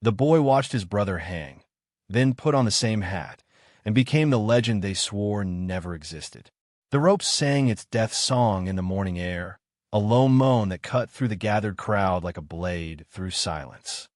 The boy watched his brother hang, then put on the same hat, and became the legend they swore never existed. The rope sang its death song in the morning air, a low moan that cut through the gathered crowd like a blade through silence.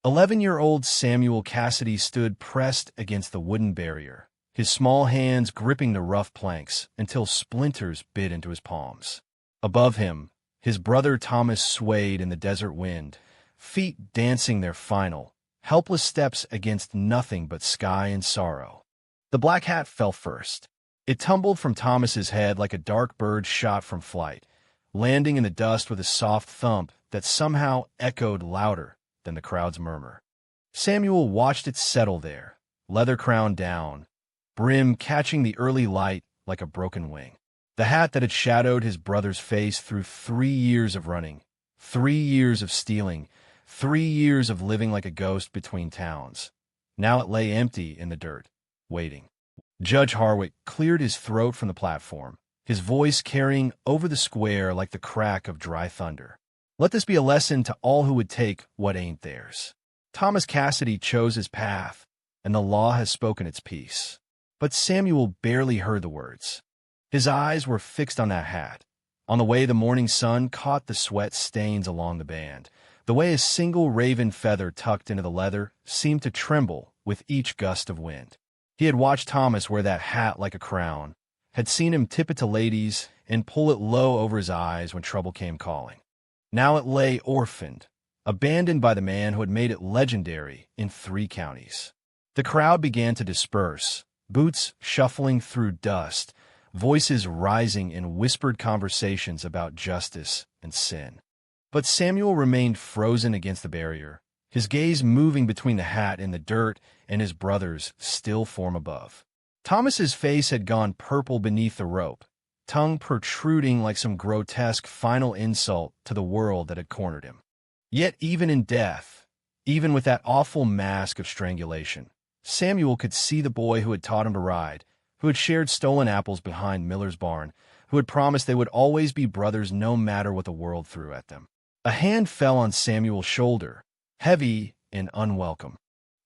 11-year-old Samuel Cassidy stood pressed against the wooden barrier, his small hands gripping the rough planks until splinters bit into his palms. Above him, his brother Thomas swayed in the desert wind, feet dancing their final, helpless steps against nothing but sky and sorrow. The black hat fell first. It tumbled from Thomas's head like a dark bird shot from flight, landing in the dust with a soft thump that somehow echoed louder than the crowd's murmur. Samuel watched it settle there, leather crown down, brim catching the early light like a broken wing. The hat that had shadowed his brother's face through 3 years of running, 3 years of stealing, 3 years of living like a ghost between towns. Now it lay empty in the dirt, waiting. Judge Harwick cleared his throat from the platform, his voice carrying over the square like the crack of dry thunder. Let this be a lesson to all who would take what ain't theirs. Thomas Cassidy chose his path, and the law has spoken its piece. But Samuel barely heard the words. His eyes were fixed on that hat, on the way the morning sun caught the sweat stains along the band, the way a single raven feather tucked into the leather seemed to tremble with each gust of wind. He had watched Thomas wear that hat like a crown, had seen him tip it to ladies and pull it low over his eyes when trouble came calling. Now it lay orphaned, abandoned by the man who had made it legendary in 3 counties. The crowd began to disperse, boots shuffling through dust, voices rising in whispered conversations about justice and sin. But Samuel remained frozen against the barrier, his gaze moving between the hat and the dirt and his brother's still form above. Thomas's face had gone purple beneath the rope, tongue protruding like some grotesque final insult to the world that had cornered him. Yet even in death, even with that awful mask of strangulation, Samuel could see the boy who had taught him to ride, who had shared stolen apples behind Miller's barn, who had promised they would always be brothers no matter what the world threw at them. A hand fell on Samuel's shoulder, heavy and unwelcome.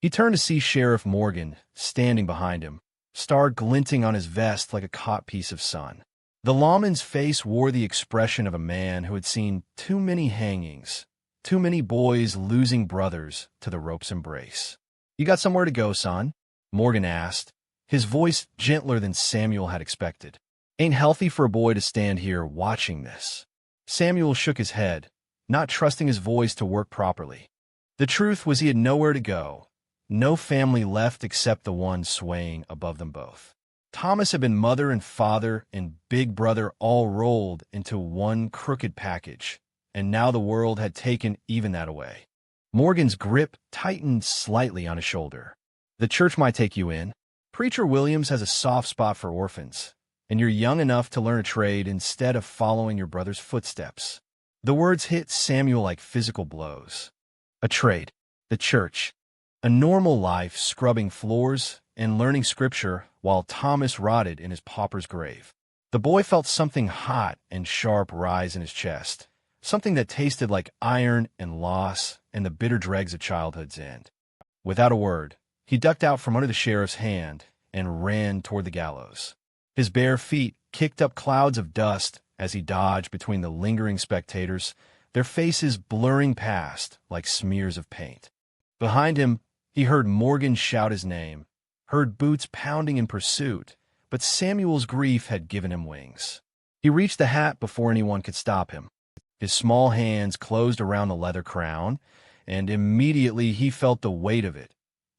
He turned to see Sheriff Morgan standing behind him, star glinting on his vest like a caught piece of sun. The lawman's face wore the expression of a man who had seen too many hangings, too many boys losing brothers to the rope's embrace. "You got somewhere to go, son?" Morgan asked, his voice gentler than Samuel had expected. "Ain't healthy for a boy to stand here watching this." Samuel shook his head, not trusting his voice to work properly. The truth was he had nowhere to go, no family left except the one swaying above them both. Thomas had been mother and father and big brother all rolled into one crooked package, and now the world had taken even that away. Morgan's grip tightened slightly on his shoulder. "The church might take you in. Preacher Williams has a soft spot for orphans, and you're young enough to learn a trade instead of following your brother's footsteps." The words hit Samuel like physical blows. A trade, the church, a normal life scrubbing floors and learning scripture while Thomas rotted in his pauper's grave. The boy felt something hot and sharp rise in his chest, something that tasted like iron and loss and the bitter dregs of childhood's end. Without a word, he ducked out from under the sheriff's hand and ran toward the gallows. His bare feet kicked up clouds of dust as he dodged between the lingering spectators, their faces blurring past like smears of paint. Behind him, he heard Morgan shout his name, heard boots pounding in pursuit, but Samuel's grief had given him wings. He reached the hat before anyone could stop him. His small hands closed around the leather crown, and immediately he felt the weight of it.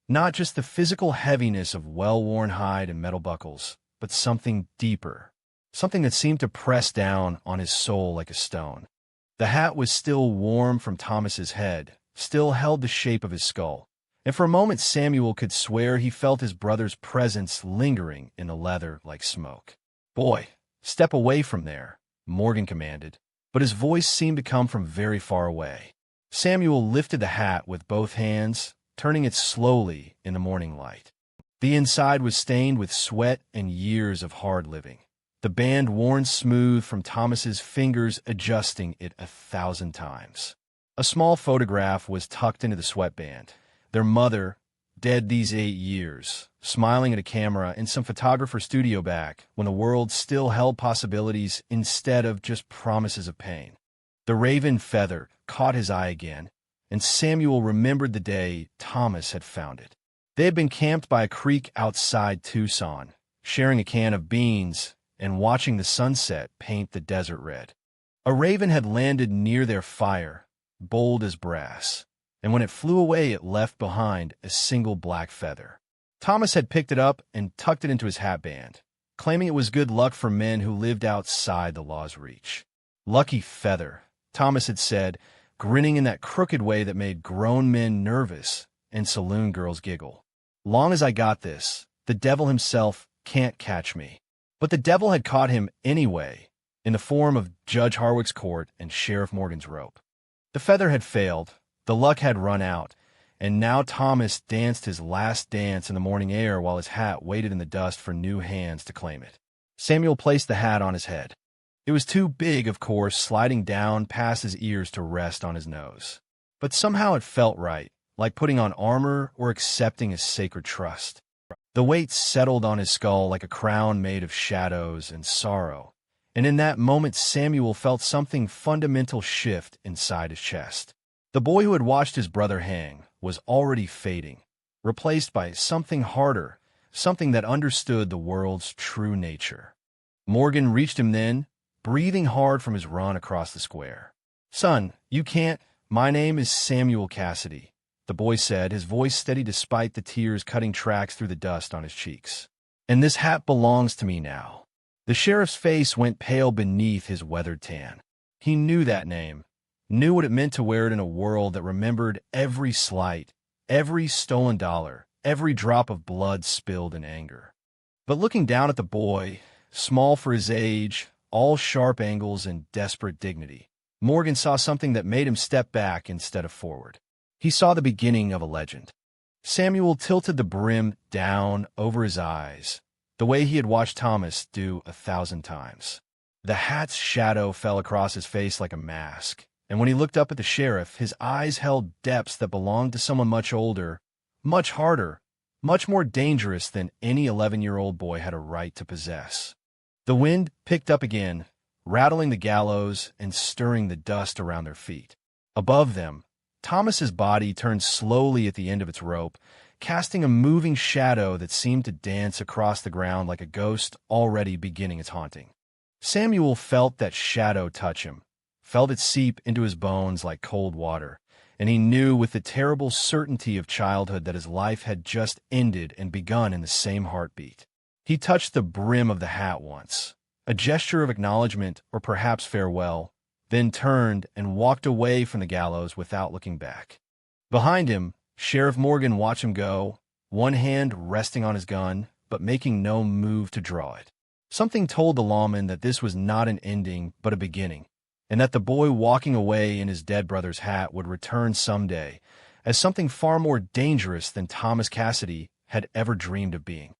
Not just the physical heaviness of well-worn hide and metal buckles, but something deeper, something that seemed to press down on his soul like a stone. The hat was still warm from Thomas's head, still held the shape of his skull, and for a moment Samuel could swear he felt his brother's presence lingering in the leather like smoke. "Boy, step away from there," Morgan commanded, but his voice seemed to come from very far away. Samuel lifted the hat with both hands, turning it slowly in the morning light. The inside was stained with sweat and years of hard living, the band worn smooth from Thomas's fingers adjusting it 1,000 times. A small photograph was tucked into the sweatband, their mother, dead these 8 years, smiling at a camera in some photographer's studio back when the world still held possibilities instead of just promises of pain. The raven feather caught his eye again, and Samuel remembered the day Thomas had found it. They had been camped by a creek outside Tucson, sharing a can of beans and watching the sunset paint the desert red. A raven had landed near their fire, bold as brass, and when it flew away it left behind a single black feather. Thomas had picked it up and tucked it into his hatband, claiming it was good luck for men who lived outside the law's reach. "Lucky feather," Thomas had said, grinning in that crooked way that made grown men nervous and saloon girls giggle. "Long as I got this, the devil himself can't catch me." But the devil had caught him anyway, in the form of Judge Harwick's court and Sheriff Morgan's rope. The feather had failed, the luck had run out, and now Thomas danced his last dance in the morning air while his hat waited in the dust for new hands to claim it. Samuel placed the hat on his head. It was too big, of course, sliding down past his ears to rest on his nose. But somehow it felt right, like putting on armor or accepting a sacred trust. The weight settled on his skull like a crown made of shadows and sorrow, and in that moment Samuel felt something fundamental shift inside his chest. The boy who had watched his brother hang was already fading, replaced by something harder, something that understood the world's true nature. Morgan reached him then, breathing hard from his run across the square. "Son, you can't. My name is Samuel Cassidy," the boy said, his voice steady despite the tears cutting tracks through the dust on his cheeks. "And this hat belongs to me now." The sheriff's face went pale beneath his weathered tan. He knew that name, knew what it meant to wear it in a world that remembered every slight, every stolen dollar, every drop of blood spilled in anger. But looking down at the boy, small for his age, all sharp angles and desperate dignity, Morgan saw something that made him step back instead of forward. He saw the beginning of a legend. Samuel tilted the brim down over his eyes, the way he had watched Thomas do 1,000 times. The hat's shadow fell across his face like a mask, and when he looked up at the sheriff, his eyes held depths that belonged to someone much older, much harder, much more dangerous than any 11-year-old boy had a right to possess. The wind picked up again, rattling the gallows and stirring the dust around their feet. Above them, Thomas's body turned slowly at the end of its rope, casting a moving shadow that seemed to dance across the ground like a ghost already beginning its haunting. Samuel felt that shadow touch him, felt it seep into his bones like cold water, and he knew with the terrible certainty of childhood that his life had just ended and begun in the same heartbeat. He touched the brim of the hat once, a gesture of acknowledgement or perhaps farewell, then turned and walked away from the gallows without looking back. Behind him, Sheriff Morgan watched him go, one hand resting on his gun, but making no move to draw it. Something told the lawman that this was not an ending, but a beginning, and that the boy walking away in his dead brother's hat would return someday as something far more dangerous than Thomas Cassidy had ever dreamed of being.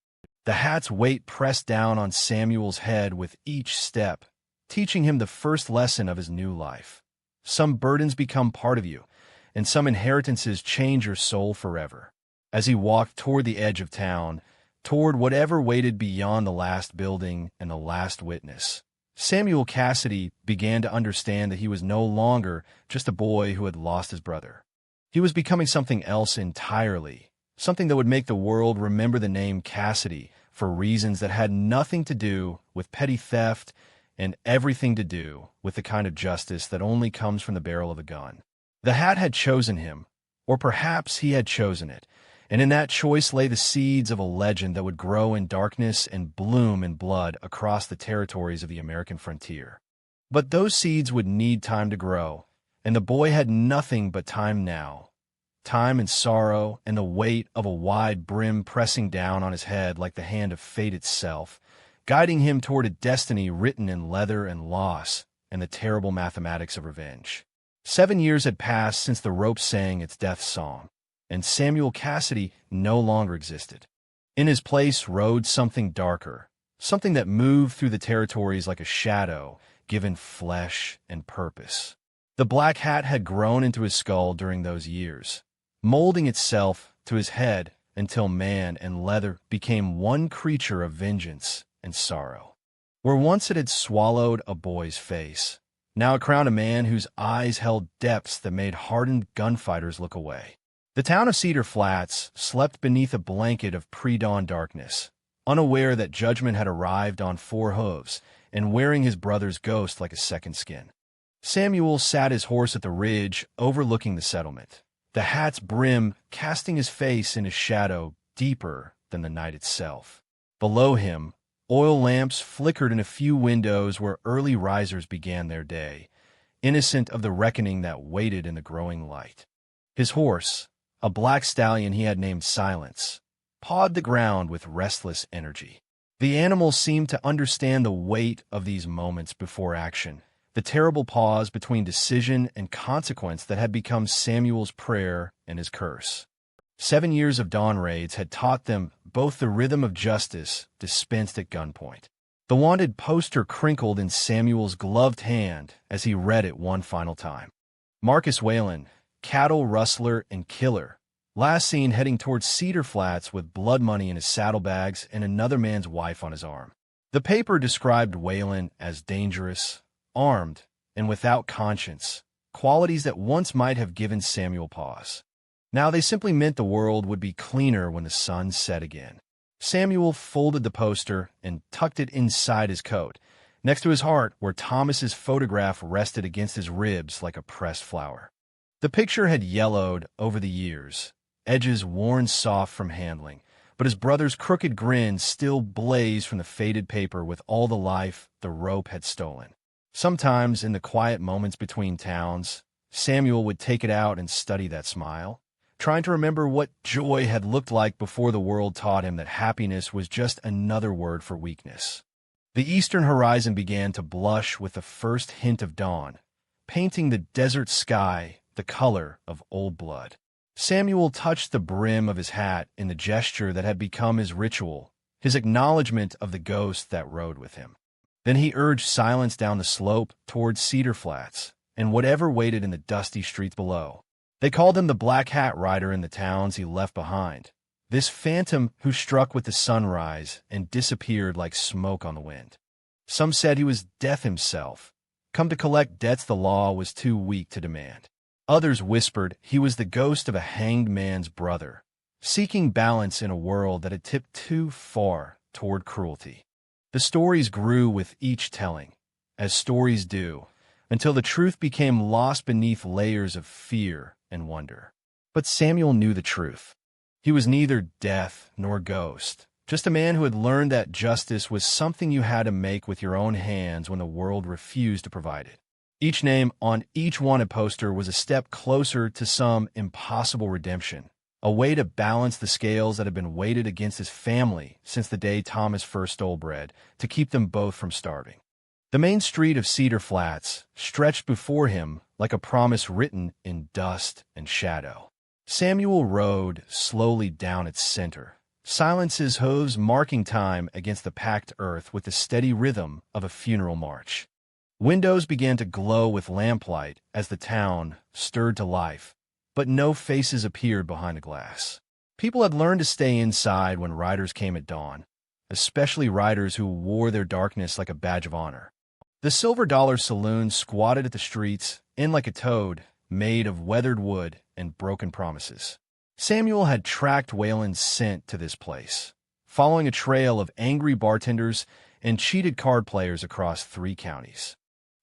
The hat's weight pressed down on Samuel's head with each step, teaching him the first lesson of his new life. Some burdens become part of you, and some inheritances change your soul forever. As he walked toward the edge of town, toward whatever waited beyond the last building and the last witness, Samuel Cassidy began to understand that he was no longer just a boy who had lost his brother. He was becoming something else entirely, something that would make the world remember the name Cassidy for reasons that had nothing to do with petty theft and everything to do with the kind of justice that only comes from the barrel of a gun. The hat had chosen him, or perhaps he had chosen it, and in that choice lay the seeds of a legend that would grow in darkness and bloom in blood across the territories of the American frontier. But those seeds would need time to grow, and the boy had nothing but time now. Time and sorrow and the weight of a wide brim pressing down on his head like the hand of fate itself, guiding him toward a destiny written in leather and loss and the terrible mathematics of revenge. 7 years had passed since the rope sang its death song, and Samuel Cassidy no longer existed. In his place rode something darker, something that moved through the territories like a shadow, given flesh and purpose. The black hat had grown into his skull during those years, molding itself to his head until man and leather became one creature of vengeance and sorrow. Where once it had swallowed a boy's face, now it crowned a man whose eyes held depths that made hardened gunfighters look away. The town of Cedar Flats slept beneath a blanket of pre-dawn darkness, unaware that judgment had arrived on four hooves and wearing his brother's ghost like a second skin. Samuel sat his horse at the ridge overlooking the settlement, the hat's brim casting his face in a shadow deeper than the night itself. Below him, oil lamps flickered in a few windows where early risers began their day, innocent of the reckoning that waited in the growing light. His horse, a black stallion he had named Silence, pawed the ground with restless energy. The animal seemed to understand the weight of these moments before action, the terrible pause between decision and consequence that had become Samuel's prayer and his curse. 7 years of dawn raids had taught them both the rhythm of justice dispensed at gunpoint. The wanted poster crinkled in Samuel's gloved hand as he read it one final time. Marcus Whalen, cattle rustler and killer, last seen heading towards Cedar Flats with blood money in his saddlebags and another man's wife on his arm. The paper described Whalen as dangerous, armed, and without conscience, qualities that once might have given Samuel pause. Now they simply meant the world would be cleaner when the sun set again. Samuel folded the poster and tucked it inside his coat, next to his heart where Thomas's photograph rested against his ribs like a pressed flower. The picture had yellowed over the years, edges worn soft from handling, but his brother's crooked grin still blazed from the faded paper with all the life the rope had stolen. Sometimes, in the quiet moments between towns, Samuel would take it out and study that smile, trying to remember what joy had looked like before the world taught him that happiness was just another word for weakness. The eastern horizon began to blush with the first hint of dawn, painting the desert sky the color of old blood. Samuel touched the brim of his hat in the gesture that had become his ritual, his acknowledgement of the ghost that rode with him. Then he urged Silence down the slope towards Cedar Flats and whatever waited in the dusty streets below. They called him the Black Hat Rider in the towns he left behind, this phantom who struck with the sunrise and disappeared like smoke on the wind. Some said he was death himself, come to collect debts the law was too weak to demand. Others whispered he was the ghost of a hanged man's brother, seeking balance in a world that had tipped too far toward cruelty. The stories grew with each telling, as stories do, until the truth became lost beneath layers of fear and wonder. But Samuel knew the truth. He was neither death nor ghost, just a man who had learned that justice was something you had to make with your own hands when the world refused to provide it. Each name on each wanted poster was a step closer to some impossible redemption, a way to balance the scales that had been weighted against his family since the day Thomas first stole bread, to keep them both from starving. The main street of Cedar Flats stretched before him like a promise written in dust and shadow. Samuel rode slowly down its center, Silence's hooves marking time against the packed earth with the steady rhythm of a funeral march. Windows began to glow with lamplight as the town stirred to life, but no faces appeared behind the glass. People had learned to stay inside when riders came at dawn, especially riders who wore their darkness like a badge of honor. The Silver Dollar Saloon squatted at the street's end like a toad, made of weathered wood and broken promises. Samuel had tracked Whalen's scent to this place, following a trail of angry bartenders and cheated card players across 3 counties.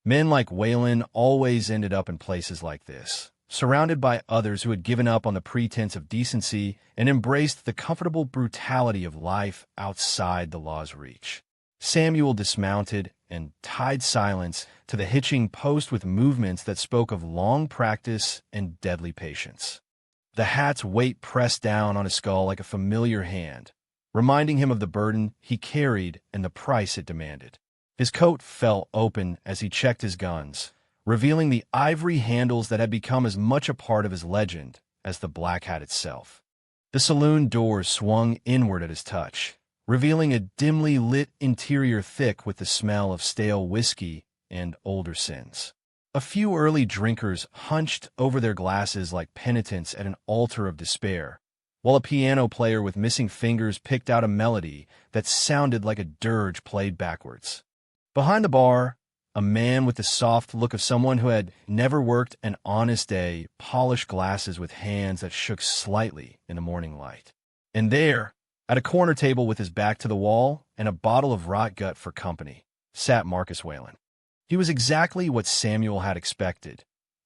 Men like Whalen always ended up in places like this, surrounded by others who had given up on the pretense of decency and embraced the comfortable brutality of life outside the law's reach. Samuel dismounted and tied Silence to the hitching post with movements that spoke of long practice and deadly patience. The hat's weight pressed down on his skull like a familiar hand, reminding him of the burden he carried and the price it demanded. His coat fell open as he checked his guns, revealing the ivory handles that had become as much a part of his legend as the black hat itself. The saloon doors swung inward at his touch, revealing a dimly lit interior thick with the smell of stale whiskey and older sins. A few early drinkers hunched over their glasses like penitents at an altar of despair, while a piano player with missing fingers picked out a melody that sounded like a dirge played backwards. Behind the bar, a man with the soft look of someone who had never worked an honest day polished glasses with hands that shook slightly in the morning light. And there, at a corner table with his back to the wall and a bottle of rot gut for company, sat Marcus Whalen. He was exactly what Samuel had expected.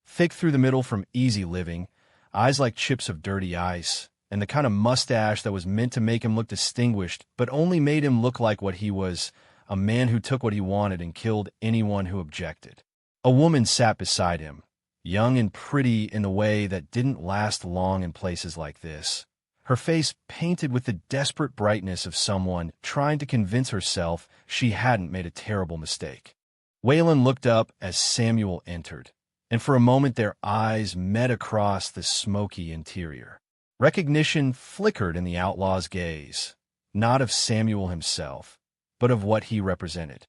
Thick through the middle from easy living, eyes like chips of dirty ice, and the kind of mustache that was meant to make him look distinguished but only made him look like what he was, a man who took what he wanted and killed anyone who objected. A woman sat beside him, young and pretty in the way that didn't last long in places like this, her face painted with the desperate brightness of someone trying to convince herself she hadn't made a terrible mistake. Whalen looked up as Samuel entered, and for a moment their eyes met across the smoky interior. Recognition flickered in the outlaw's gaze, not of Samuel himself, but of what he represented.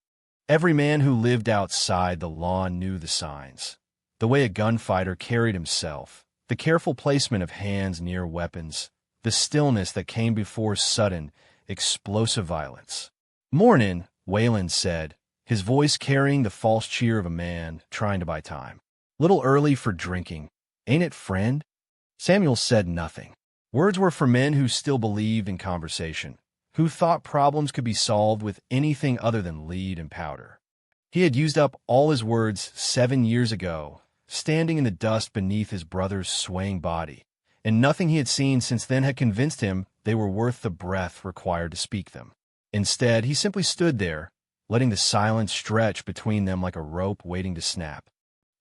Every man who lived outside the law knew the signs, the way a gunfighter carried himself, the careful placement of hands near weapons, the stillness that came before sudden, explosive violence. "Mornin'," Whalen said, his voice carrying the false cheer of a man trying to buy time. "Little early for drinking, ain't it, friend?" Samuel said nothing. Words were for men who still believed in conversation, who thought problems could be solved with anything other than lead and powder. He had used up all his words 7 years ago, standing in the dust beneath his brother's swaying body, and nothing he had seen since then had convinced him they were worth the breath required to speak them. Instead, he simply stood there, letting the silence stretch between them like a rope waiting to snap.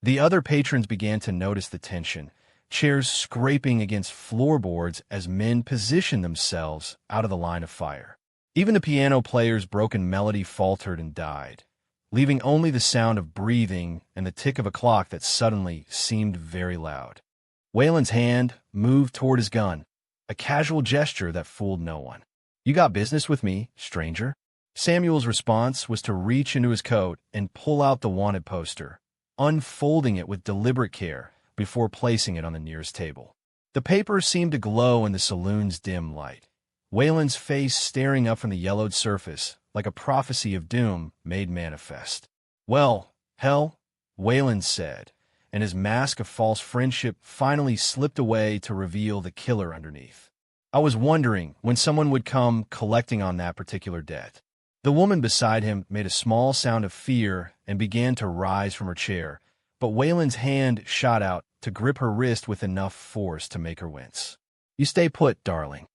The other patrons began to notice the tension, chairs scraping against floorboards as men positioned themselves out of the line of fire. Even the piano player's broken melody faltered and died, leaving only the sound of breathing and the tick of a clock that suddenly seemed very loud. Whalen's hand moved toward his gun, a casual gesture that fooled no one. "You got business with me, stranger?" Samuel's response was to reach into his coat and pull out the wanted poster, unfolding it with deliberate care before placing it on the nearest table. The paper seemed to glow in the saloon's dim light. Whalen's face staring up from the yellowed surface, like a prophecy of doom made manifest. "Well, hell," Whalen said, and his mask of false friendship finally slipped away to reveal the killer underneath. "I was wondering when someone would come collecting on that particular debt." The woman beside him made a small sound of fear and began to rise from her chair, but Whalen's hand shot out to grip her wrist with enough force to make her wince. "You stay put, darling.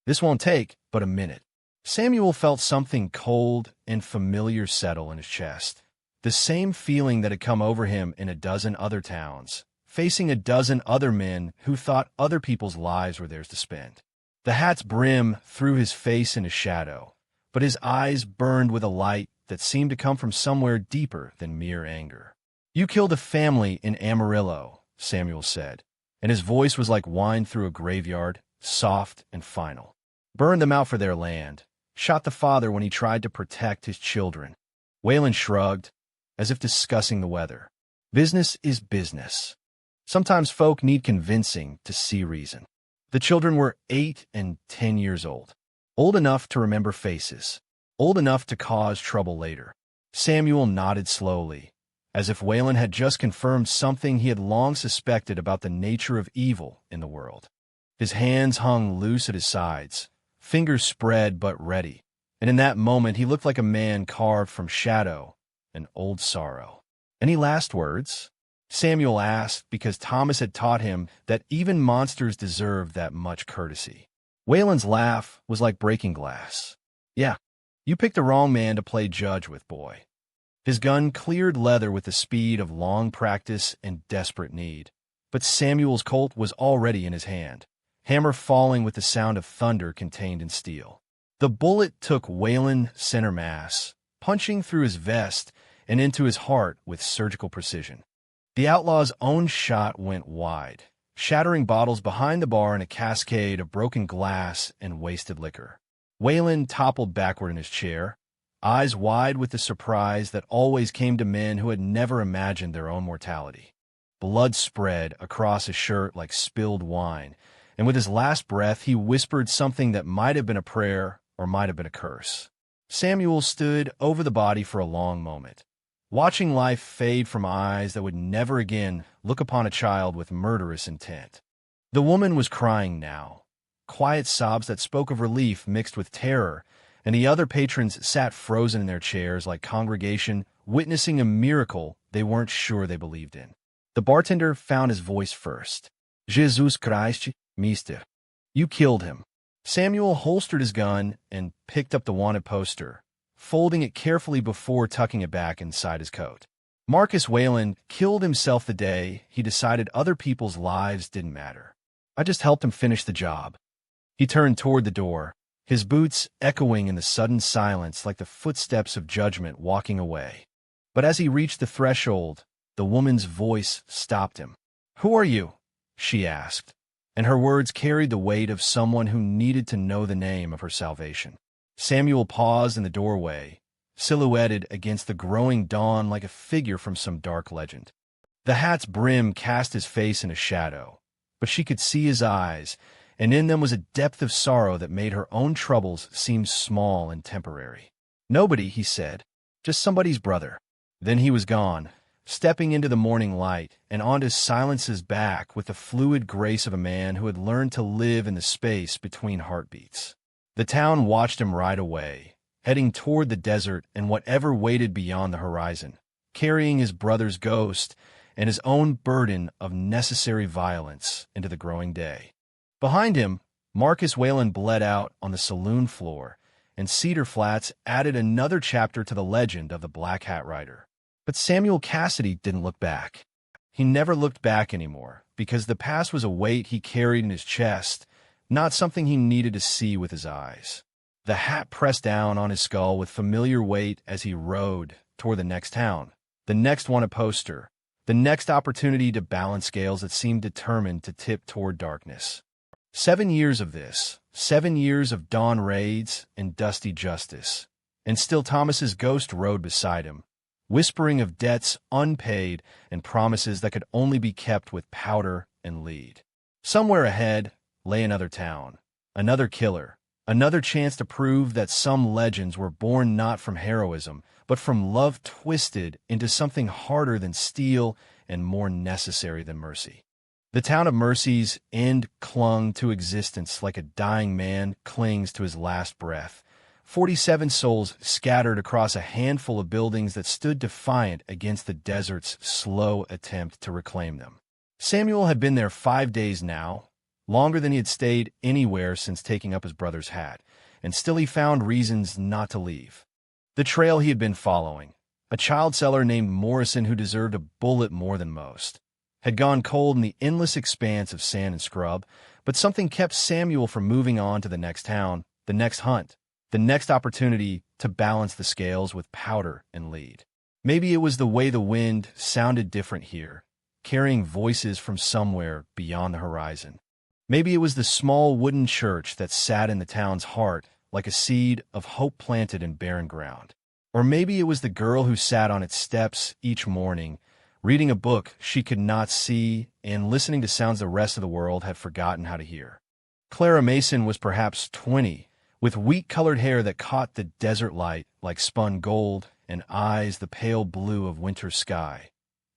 This won't take but a minute." Samuel felt something cold and familiar settle in his chest, the same feeling that had come over him in a dozen other towns, facing a dozen other men who thought other people's lives were theirs to spend. The hat's brim threw his face into shadow, but his eyes burned with a light that seemed to come from somewhere deeper than mere anger. "You killed a family in Amarillo," Samuel said, and his voice was like wine through a graveyard, soft and final. "Burned them out for their land, shot the father when he tried to protect his children." Whalen shrugged, as if discussing the weather. "Business is business. Sometimes folk need convincing to see reason." The children were 8 and 10 years old. Old enough to remember faces, old enough to cause trouble later. Samuel nodded slowly, as if Whalen had just confirmed something he had long suspected about the nature of evil in the world. His hands hung loose at his sides, fingers spread but ready, and in that moment he looked like a man carved from shadow and old sorrow. "Any last words?" Samuel asked because Thomas had taught him that even monsters deserved that much courtesy. Whalen's laugh was like breaking glass. "Yeah, you picked the wrong man to play judge with, boy." His gun cleared leather with the speed of long practice and desperate need, but Samuel's Colt was already in his hand, hammer falling with the sound of thunder contained in steel. The bullet took Whalen center mass, punching through his vest and into his heart with surgical precision. The outlaw's own shot went wide, shattering bottles behind the bar in a cascade of broken glass and wasted liquor. Whalen toppled backward in his chair, eyes wide with the surprise that always came to men who had never imagined their own mortality. Blood spread across his shirt like spilled wine, and with his last breath he whispered something that might have been a prayer or might have been a curse. Samuel stood over the body for a long moment, watching life fade from eyes that would never again look upon a child with murderous intent. The woman was crying now, quiet sobs that spoke of relief mixed with terror, and the other patrons sat frozen in their chairs like congregation witnessing a miracle they weren't sure they believed in. The bartender found his voice first. Jesus Christ, Mister. You killed him. Samuel holstered his gun and picked up the wanted poster, folding it carefully before tucking it back inside his coat. Marcus Whalen killed himself the day he decided other people's lives didn't matter. I just helped him finish the job. He turned toward the door, his boots echoing in the sudden silence like the footsteps of judgment walking away. But as he reached the threshold, the woman's voice stopped him. "Who are you?" she asked, and her words carried the weight of someone who needed to know the name of her salvation. Samuel paused in the doorway, silhouetted against the growing dawn like a figure from some dark legend. The hat's brim cast his face in a shadow, but she could see his eyes, and in them was a depth of sorrow that made her own troubles seem small and temporary. "Nobody," he said, "just somebody's brother." Then he was gone, stepping into the morning light and onto silence's back with the fluid grace of a man who had learned to live in the space between heartbeats. The town watched him ride away, heading toward the desert and whatever waited beyond the horizon, carrying his brother's ghost and his own burden of necessary violence into the growing day. Behind him, Marcus Whalen bled out on the saloon floor, and Cedar Flats added another chapter to the legend of the Black Hat Rider. But Samuel Cassidy didn't look back. He never looked back anymore, because the past was a weight he carried in his chest, not something he needed to see with his eyes. The hat pressed down on his skull with familiar weight as he rode toward the next town, the next wanted poster, the next opportunity to balance scales that seemed determined to tip toward darkness. 7 years of this, 7 years of dawn raids and dusty justice, and still Thomas's ghost rode beside him, whispering of debts unpaid and promises that could only be kept with powder and lead. Somewhere ahead lay another town, another killer, another chance to prove that some legends were born not from heroism, but from love twisted into something harder than steel and more necessary than mercy. The town of Mercy's end clung to existence like a dying man clings to his last breath. 47 souls scattered across a handful of buildings that stood defiant against the desert's slow attempt to reclaim them. Samuel had been there 5 days now, longer than he had stayed anywhere since taking up his brother's hat, and still he found reasons not to leave. The trail he had been following, a child seller named Morrison who deserved a bullet more than most, had gone cold in the endless expanse of sand and scrub, but something kept Samuel from moving on to the next town, the next hunt, the next opportunity to balance the scales with powder and lead. Maybe it was the way the wind sounded different here, carrying voices from somewhere beyond the horizon. Maybe it was the small wooden church that sat in the town's heart like a seed of hope planted in barren ground. Or maybe it was the girl who sat on its steps each morning, reading a book she could not see and listening to sounds the rest of the world had forgotten how to hear. Clara Mason was perhaps 20, with wheat-colored hair that caught the desert light like spun gold and eyes the pale blue of winter sky,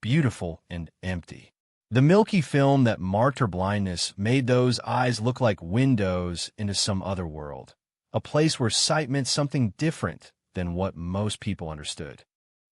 beautiful and empty. The milky film that marked her blindness made those eyes look like windows into some other world, a place where sight meant something different than what most people understood.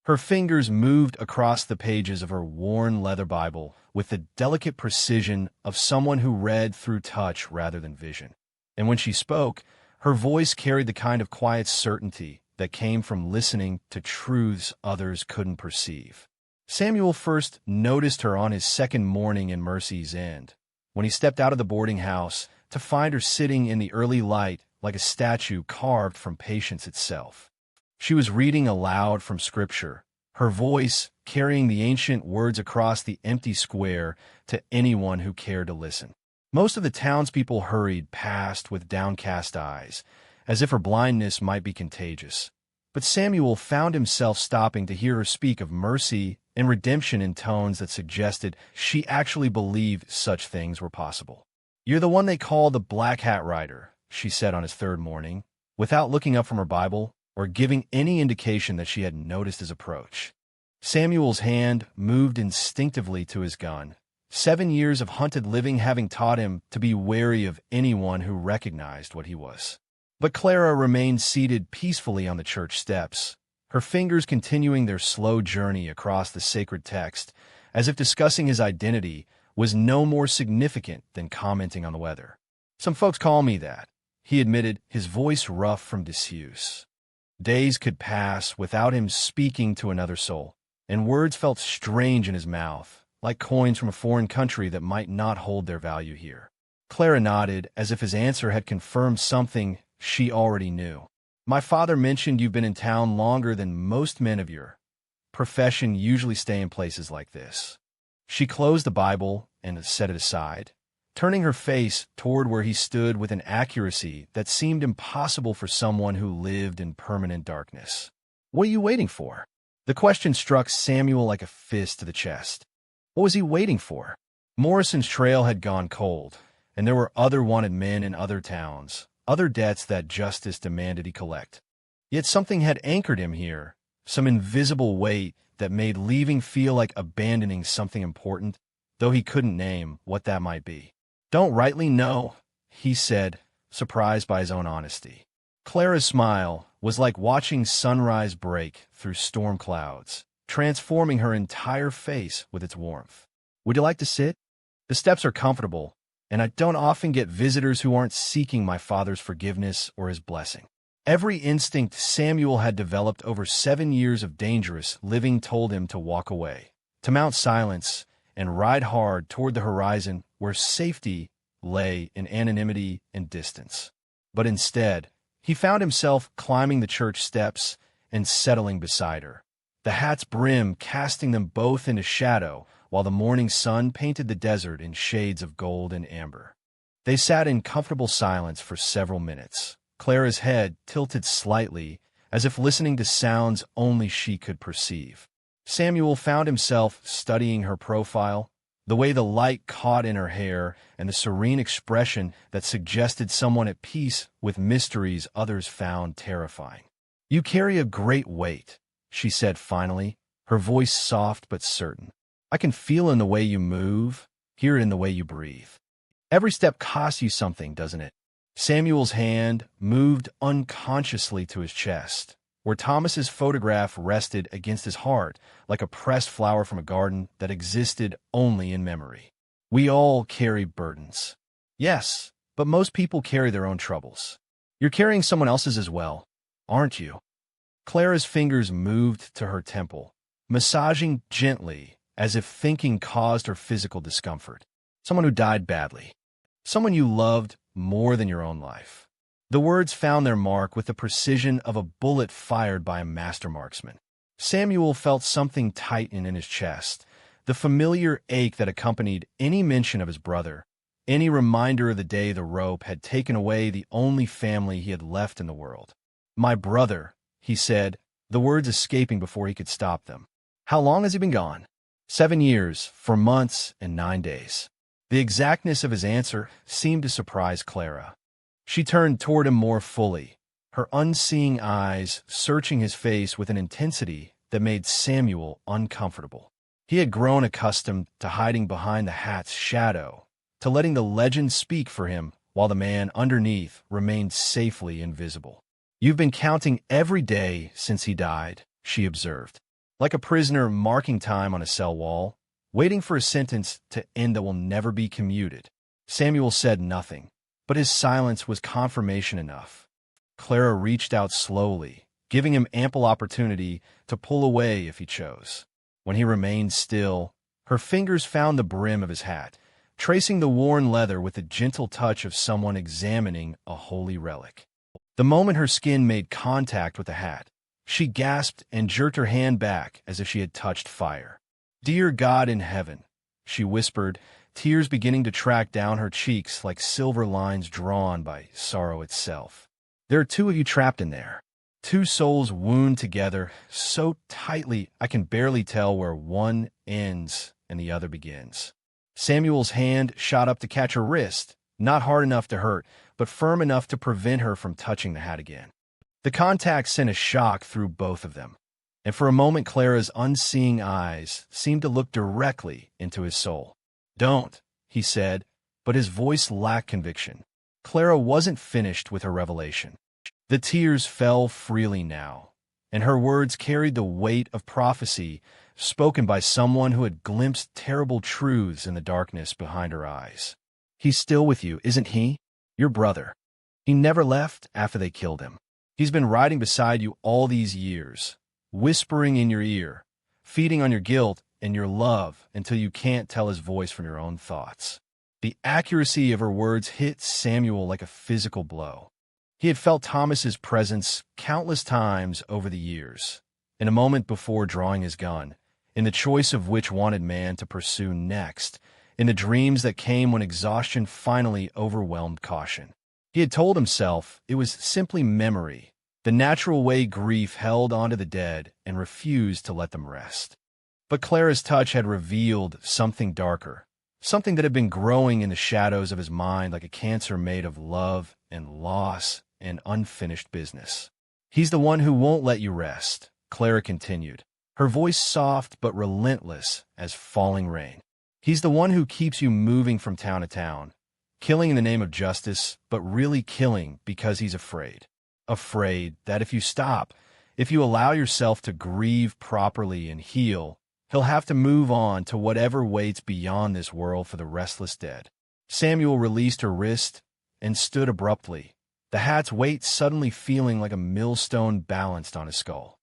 Her fingers moved across the pages of her worn leather Bible with the delicate precision of someone who read through touch rather than vision. And when she spoke, her voice carried the kind of quiet certainty that came from listening to truths others couldn't perceive. Samuel first noticed her on his second morning in Mercy's End, when he stepped out of the boarding house to find her sitting in the early light like a statue carved from patience itself. She was reading aloud from Scripture, her voice carrying the ancient words across the empty square to anyone who cared to listen. Most of the townspeople hurried past with downcast eyes, as if her blindness might be contagious. But Samuel found himself stopping to hear her speak of mercy and redemption in tones that suggested she actually believed such things were possible. "You're the one they call the Black Hat Rider," she said on his third morning, without looking up from her Bible or giving any indication that she had noticed his approach. Samuel's hand moved instinctively to his gun, 7 years of hunted living having taught him to be wary of anyone who recognized what he was. But Clara remained seated peacefully on the church steps, her fingers continuing their slow journey across the sacred text, as if discussing his identity was no more significant than commenting on the weather. "Some folks call me that," he admitted, his voice rough from disuse. Days could pass without him speaking to another soul, and words felt strange in his mouth, like coins from a foreign country that might not hold their value here. Clara nodded, as if his answer had confirmed something she already knew. "My father mentioned you've been in town longer than most men of your profession usually stay in places like this." She closed the Bible and set it aside, turning her face toward where he stood with an accuracy that seemed impossible for someone who lived in permanent darkness. "What are you waiting for?" The question struck Samuel like a fist to the chest. What was he waiting for? Morrison's trail had gone cold, and there were other wanted men in other towns, other debts that justice demanded he collect. Yet something had anchored him here, some invisible weight that made leaving feel like abandoning something important, though he couldn't name what that might be. "Don't rightly know," he said, surprised by his own honesty. Clara's smile was like watching sunrise break through storm clouds, transforming her entire face with its warmth. "Would you like to sit? The steps are comfortable, and I don't often get visitors who aren't seeking my father's forgiveness or his blessing." Every instinct Samuel had developed over 7 years of dangerous living told him to walk away, to mount silence, and ride hard toward the horizon where safety lay in anonymity and distance. But instead, he found himself climbing the church steps and settling beside her, the hat's brim casting them both into shadow while the morning sun painted the desert in shades of gold and amber. They sat in comfortable silence for several minutes, Clara's head tilted slightly, as if listening to sounds only she could perceive. Samuel found himself studying her profile, the way the light caught in her hair and the serene expression that suggested someone at peace with mysteries others found terrifying. "You carry a great weight," she said finally, her voice soft but certain. "I can feel in the way you move, hear it in the way you breathe. Every step costs you something, doesn't it?" Samuel's hand moved unconsciously to his chest, where Thomas's photograph rested against his heart like a pressed flower from a garden that existed only in memory. "We all carry burdens." "Yes, but most people carry their own troubles. You're carrying someone else's as well, aren't you?" Clara's fingers moved to her temple, massaging gently as if thinking caused her physical discomfort. "Someone who died badly. Someone you loved more than your own life." The words found their mark with the precision of a bullet fired by a master marksman. Samuel felt something tighten in his chest, the familiar ache that accompanied any mention of his brother, any reminder of the day the rope had taken away the only family he had left in the world. "My brother," he said, the words escaping before he could stop them. "How long has he been gone?" 7 years, 4 months, and 9 days. The exactness of his answer seemed to surprise Clara. She turned toward him more fully, her unseeing eyes searching his face with an intensity that made Samuel uncomfortable. He had grown accustomed to hiding behind the hat's shadow, to letting the legend speak for him while the man underneath remained safely invisible. "You've been counting every day since he died," she observed, like a prisoner marking time on a cell wall, waiting for a sentence to end that will never be commuted. Samuel said nothing, but his silence was confirmation enough. Clara reached out slowly, giving him ample opportunity to pull away if he chose. When he remained still, her fingers found the brim of his hat, tracing the worn leather with the gentle touch of someone examining a holy relic. The moment her skin made contact with the hat, she gasped and jerked her hand back as if she had touched fire. "Dear God in heaven," she whispered, tears beginning to track down her cheeks like silver lines drawn by sorrow itself. "There are 2 of you trapped in there. Two souls wound together so tightly I can barely tell where one ends and the other begins. Samuel's hand shot up to catch her wrist, not hard enough to hurt, but firm enough to prevent her from touching the hat again. The contact sent a shock through both of them, and for a moment Clara's unseeing eyes seemed to look directly into his soul. "Don't," he said, but his voice lacked conviction. Clara wasn't finished with her revelation. The tears fell freely now, and her words carried the weight of prophecy spoken by someone who had glimpsed terrible truths in the darkness behind her eyes. "He's still with you, isn't he? Your brother. He never left after they killed him. He's been riding beside you all these years, whispering in your ear, feeding on your guilt and your love until you can't tell his voice from your own thoughts." The accuracy of her words hit Samuel like a physical blow. He had felt Thomas's presence countless times over the years, in a moment before drawing his gun, in the choice of which wanted man to pursue next, in the dreams that came when exhaustion finally overwhelmed caution. He had told himself it was simply memory, the natural way grief held onto the dead and refused to let them rest. But Clara's touch had revealed something darker, something that had been growing in the shadows of his mind like a cancer made of love and loss and unfinished business. "He's the one who won't let you rest," Clara continued, her voice soft but relentless as falling rain. "He's the one who keeps you moving from town to town, killing in the name of justice, but really killing because he's afraid. Afraid that if you stop, if you allow yourself to grieve properly and heal, he'll have to move on to whatever waits beyond this world for the restless dead." Samuel released her wrist and stood abruptly, the hat's weight suddenly feeling like a millstone balanced on his skull.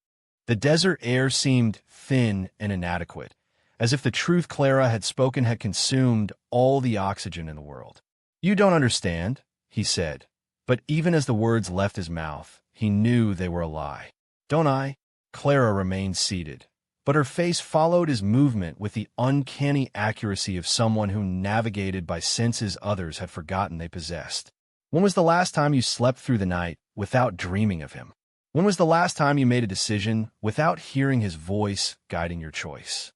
The desert air seemed thin and inadequate, as if the truth Clara had spoken had consumed all the oxygen in the world. "You don't understand," he said, but even as the words left his mouth, he knew they were a lie. "Don't I?" Clara remained seated, but her face followed his movement with the uncanny accuracy of someone who navigated by senses others had forgotten they possessed. "When was the last time you slept through the night without dreaming of him? When was the last time you made a decision without hearing his voice guiding your choice?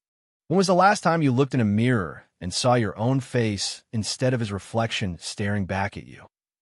When was the last time you looked in a mirror and saw your own face instead of his reflection staring back at you?"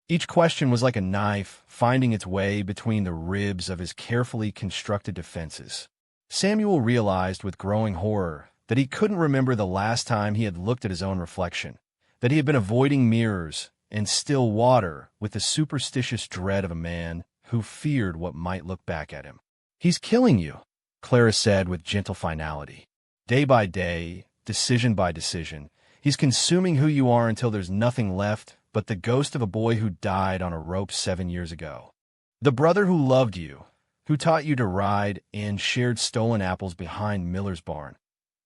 Each question was like a knife finding its way between the ribs of his carefully constructed defenses. Samuel realized with growing horror that he couldn't remember the last time he had looked at his own reflection, that he had been avoiding mirrors and still water with the superstitious dread of a man who feared what might look back at him. "He's killing you," Clara said with gentle finality. "Day by day, decision by decision, he's consuming who you are until there's nothing left but the ghost of a boy who died on a rope 7 years ago. The brother who loved you, who taught you to ride and shared stolen apples behind Miller's barn.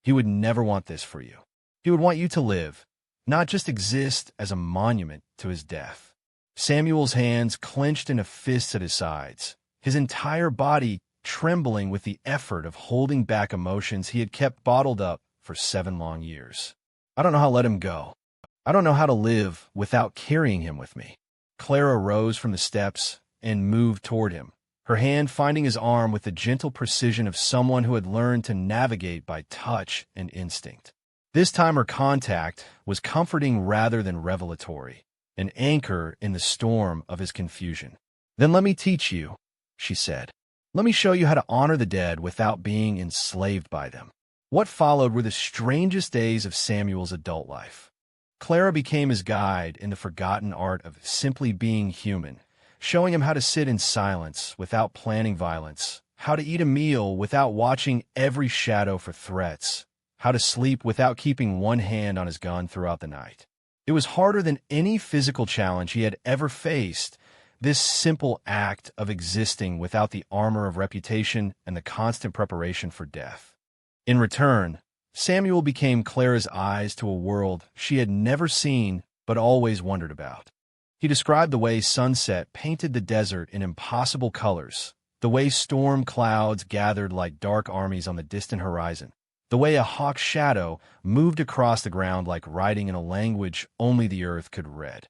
He would never want this for you. He would want you to live, not just exist as a monument to his death." Samuel's hands clenched into fists at his sides, his entire body trembling with the effort of holding back emotions he had kept bottled up for 7 long years. "I don't know how to let him go. I don't know how to live without carrying him with me." Clara rose from the steps and moved toward him, her hand finding his arm with the gentle precision of someone who had learned to navigate by touch and instinct. This time her contact was comforting rather than revelatory, an anchor in the storm of his confusion. "Then let me teach you," she said. "Let me show you how to honor the dead without being enslaved by them." What followed were the strangest days of Samuel's adult life. Clara became his guide in the forgotten art of simply being human, showing him how to sit in silence without planning violence, how to eat a meal without watching every shadow for threats, how to sleep without keeping one hand on his gun throughout the night. It was harder than any physical challenge he had ever faced, this simple act of existing without the armor of reputation and the constant preparation for death. In return, Samuel became Clara's eyes to a world she had never seen but always wondered about. He described the way sunset painted the desert in impossible colors, the way storm clouds gathered like dark armies on the distant horizon, the way a hawk's shadow moved across the ground like writing in a language only the earth could read.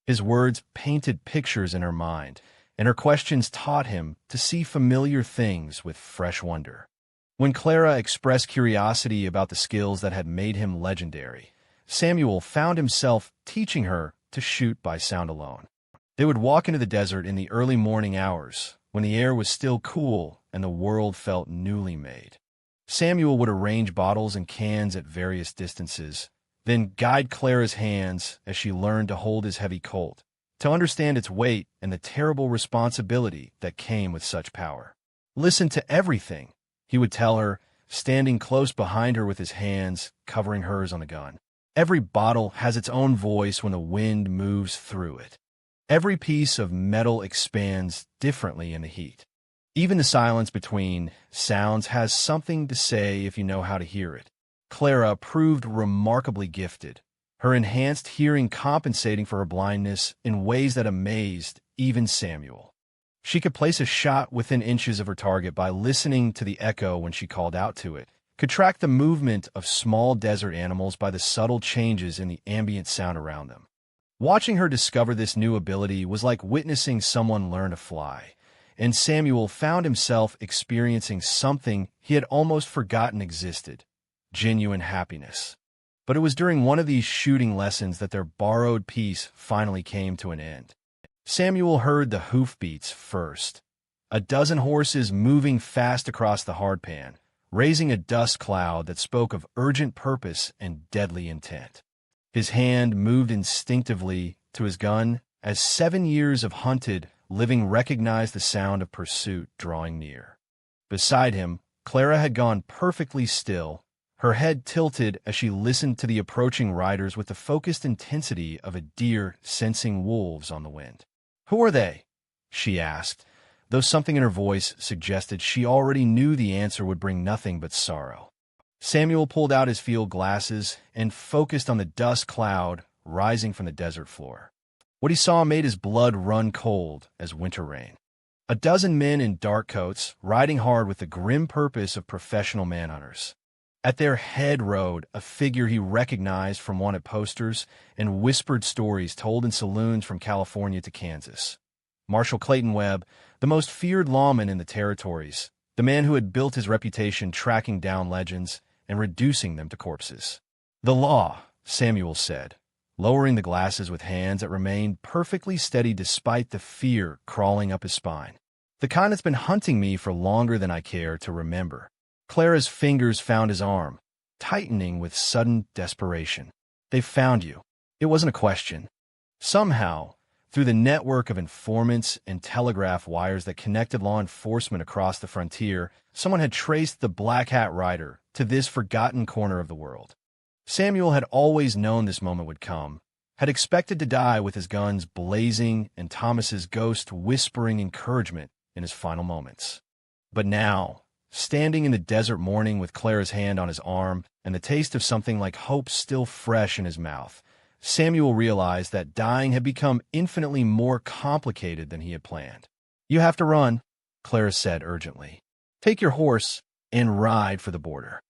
His words painted pictures in her mind, and her questions taught him to see familiar things with fresh wonder. When Clara expressed curiosity about the skills that had made him legendary, Samuel found himself teaching her to shoot by sound alone. They would walk into the desert in the early morning hours, when the air was still cool and the world felt newly made. Samuel would arrange bottles and cans at various distances, then guide Clara's hands as she learned to hold his heavy Colt, to understand its weight and the terrible responsibility that came with such power. "Listen to everything," he would tell her, standing close behind her with his hands covering hers on the gun. "Every bottle has its own voice when the wind moves through it. Every piece of metal expands differently in the heat. Even the silence between sounds has something to say if you know how to hear it." Clara proved remarkably gifted, her enhanced hearing compensating for her blindness in ways that amazed even Samuel. She could place a shot within inches of her target by listening to the echo when she called out to it, could track the movement of small desert animals by the subtle changes in the ambient sound around them. Watching her discover this new ability was like witnessing someone learn to fly, and Samuel found himself experiencing something he had almost forgotten existed: genuine happiness. But it was during one of these shooting lessons that their borrowed peace finally came to an end. Samuel heard the hoofbeats first, a dozen horses moving fast across the hardpan, raising a dust cloud that spoke of urgent purpose and deadly intent. His hand moved instinctively to his gun as 7 years of hunted living recognized the sound of pursuit drawing near. Beside him, Clara had gone perfectly still, her head tilted as she listened to the approaching riders with the focused intensity of a deer sensing wolves on the wind. "Who are they?" she asked, though something in her voice suggested she already knew the answer would bring nothing but sorrow. Samuel pulled out his field glasses and focused on the dust cloud rising from the desert floor. What he saw made his blood run cold as winter rain. A dozen men in dark coats, riding hard with the grim purpose of professional manhunters. At their head rode a figure he recognized from wanted posters and whispered stories told in saloons from California to Kansas. Marshal Clayton Webb, the most feared lawman in the territories, the man who had built his reputation tracking down legends and reducing them to corpses. "The law," Samuel said, lowering the glasses with hands that remained perfectly steady despite the fear crawling up his spine. "The kind that's been hunting me for longer than I care to remember." Clara's fingers found his arm, tightening with sudden desperation. "They've found you." It wasn't a question. Somehow, through the network of informants and telegraph wires that connected law enforcement across the frontier, someone had traced the Black Hat Rider to this forgotten corner of the world. Samuel had always known this moment would come, had expected to die with his guns blazing and Thomas's ghost whispering encouragement in his final moments. But now, standing in the desert morning with Clara's hand on his arm and the taste of something like hope still fresh in his mouth, Samuel realized that dying had become infinitely more complicated than he had planned. "You have to run," Clara said urgently. "Take your horse and ride for the border.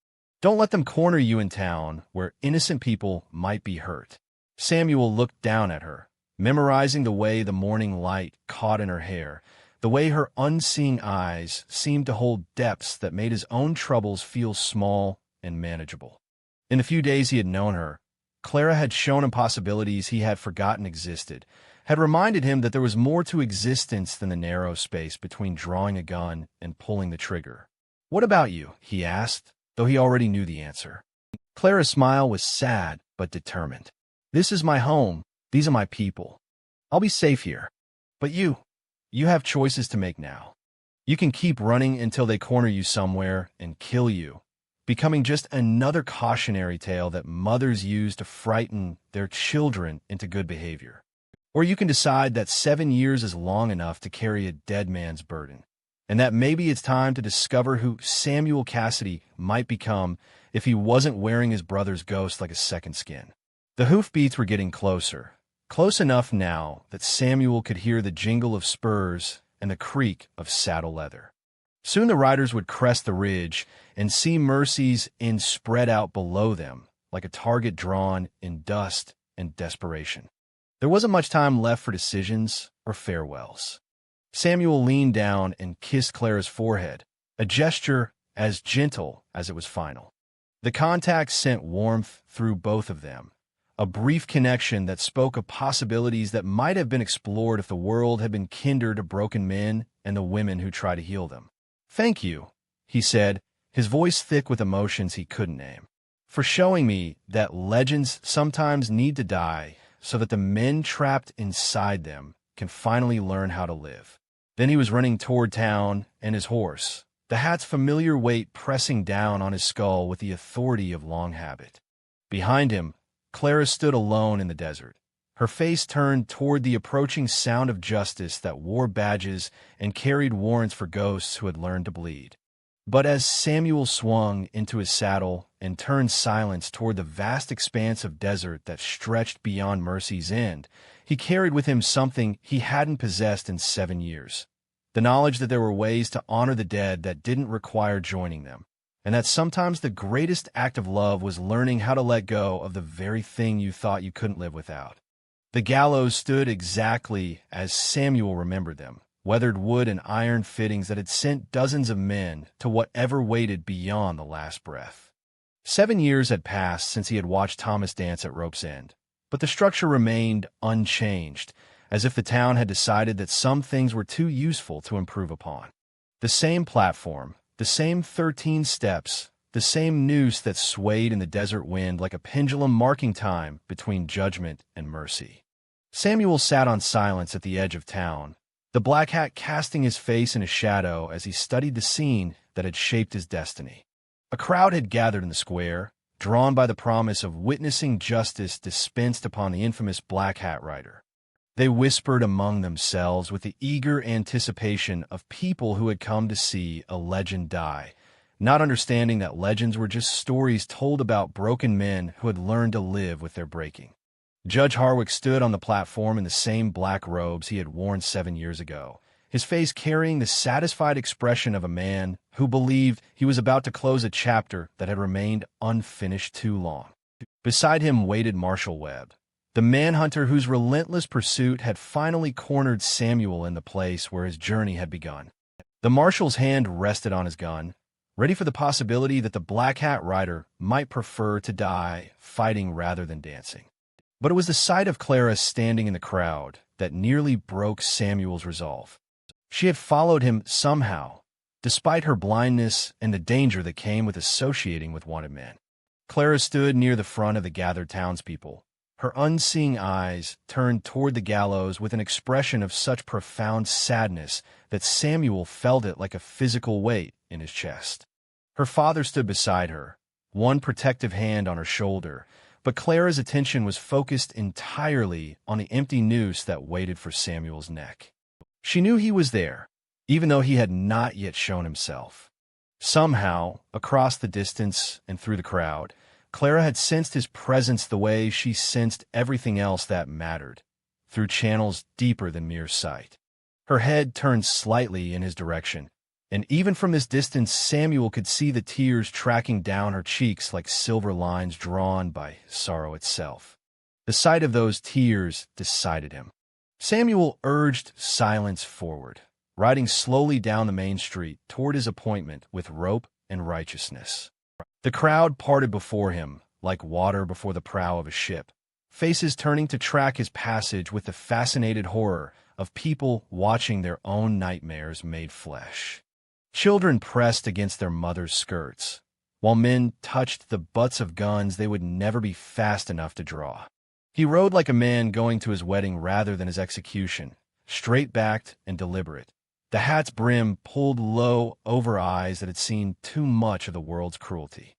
Don't let them corner you in town where innocent people might be hurt." Samuel looked down at her, memorizing the way the morning light caught in her hair, the way her unseeing eyes seemed to hold depths that made his own troubles feel small and manageable. In the few days he had known her, Clara had shown him possibilities he had forgotten existed, had reminded him that there was more to existence than the narrow space between drawing a gun and pulling the trigger. "What about you?" he asked, though he already knew the answer. Clara's smile was sad but determined. "This is my home. These are my people. I'll be safe here. But you have choices to make now. You can keep running until they corner you somewhere and kill you, becoming just another cautionary tale that mothers use to frighten their children into good behavior. Or you can decide that 7 years is long enough to carry a dead man's burden, and that maybe it's time to discover who Samuel Cassidy might become if he wasn't wearing his brother's ghost like a second skin." The hoofbeats were getting closer, close enough now that Samuel could hear the jingle of spurs and the creak of saddle leather. Soon the riders would crest the ridge and see Mercy's Inn spread out below them like a target drawn in dust and desperation. There wasn't much time left for decisions or farewells. Samuel leaned down and kissed Clara's forehead, a gesture as gentle as it was final. The contact sent warmth through both of them, a brief connection that spoke of possibilities that might have been explored if the world had been kinder to broken men and the women who try to heal them. "Thank you," he said, his voice thick with emotions he couldn't name, "for showing me that legends sometimes need to die so that the men trapped inside them can finally learn how to live." Then he was running toward town and his horse, the hat's familiar weight pressing down on his skull with the authority of long habit. Behind him, Clara stood alone in the desert, her face turned toward the approaching sound of justice that wore badges and carried warrants for ghosts who had learned to bleed. But as Samuel swung into his saddle and turned silence toward the vast expanse of desert that stretched beyond mercy's end, he carried with him something he hadn't possessed in 7 years. The knowledge that there were ways to honor the dead that didn't require joining them, and that sometimes the greatest act of love was learning how to let go of the very thing you thought you couldn't live without. The gallows stood exactly as Samuel remembered them, weathered wood and iron fittings that had sent dozens of men to whatever waited beyond the last breath. 7 years had passed since he had watched Thomas dance at Rope's End, but the structure remained unchanged, as if the town had decided that some things were too useful to improve upon. The same platform, the same 13 steps, the same noose that swayed in the desert wind like a pendulum marking time between judgment and mercy. Samuel sat on silence at the edge of town, the black hat casting his face in a shadow as he studied the scene that had shaped his destiny. A crowd had gathered in the square, drawn by the promise of witnessing justice dispensed upon the infamous Black Hat Rider. They whispered among themselves with the eager anticipation of people who had come to see a legend die, not understanding that legends were just stories told about broken men who had learned to live with their breaking. Judge Harwick stood on the platform in the same black robes he had worn 7 years ago, his face carrying the satisfied expression of a man who believed he was about to close a chapter that had remained unfinished too long. Beside him waited Marshal Webb, the manhunter whose relentless pursuit had finally cornered Samuel in the place where his journey had begun. The marshal's hand rested on his gun, ready for the possibility that the Black Hat Rider might prefer to die fighting rather than dancing. But it was the sight of Clara standing in the crowd that nearly broke Samuel's resolve. She had followed him somehow, despite her blindness and the danger that came with associating with wanted men. Clara stood near the front of the gathered townspeople, her unseeing eyes turned toward the gallows with an expression of such profound sadness that Samuel felt it like a physical weight in his chest. Her father stood beside her, one protective hand on her shoulder, but Clara's attention was focused entirely on the empty noose that waited for Samuel's neck. She knew he was there, even though he had not yet shown himself. Somehow, across the distance and through the crowd, Clara had sensed his presence the way she sensed everything else that mattered, through channels deeper than mere sight. Her head turned slightly in his direction, and even from this distance Samuel could see the tears tracking down her cheeks like silver lines drawn by sorrow itself. The sight of those tears decided him. Samuel urged silence forward, riding slowly down the main street toward his appointment with Rope and Righteousness. The crowd parted before him, like water before the prow of a ship, faces turning to track his passage with the fascinated horror of people watching their own nightmares made flesh. Children pressed against their mothers' skirts, while men touched the butts of guns they would never be fast enough to draw. He rode like a man going to his wedding rather than his execution, straight-backed and deliberate, the hat's brim pulled low over eyes that had seen too much of the world's cruelty.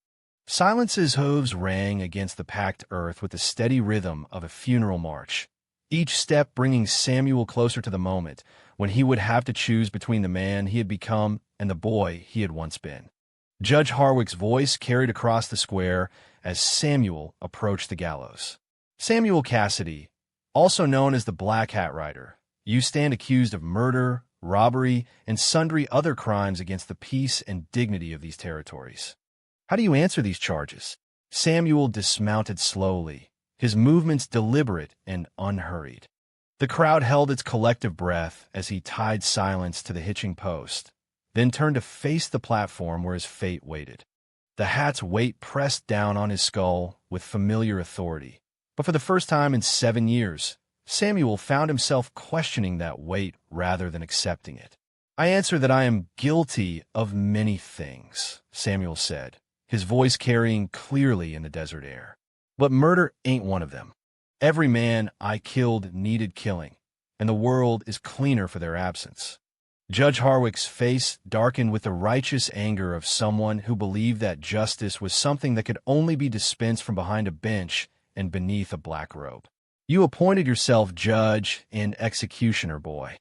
Silence's hooves rang against the packed earth with the steady rhythm of a funeral march, each step bringing Samuel closer to the moment when he would have to choose between the man he had become and the boy he had once been. Judge Harwick's voice carried across the square as Samuel approached the gallows. "Samuel Cassidy, also known as the Black Hat Rider, you stand accused of murder, robbery, and sundry other crimes against the peace and dignity of these territories. How do you answer these charges?" Samuel dismounted slowly, his movements deliberate and unhurried. The crowd held its collective breath as he tied silence to the hitching post, then turned to face the platform where his fate waited. The hat's weight pressed down on his skull with familiar authority. But for the first time in 7 years, Samuel found himself questioning that weight rather than accepting it. "I answer that I am guilty of many things," Samuel said, his voice carrying clearly in the desert air. "But murder ain't one of them. Every man I killed needed killing, and the world is cleaner for their absence." Judge Harwick's face darkened with the righteous anger of someone who believed that justice was something that could only be dispensed from behind a bench and beneath a black robe. "You appointed yourself judge and executioner, boy.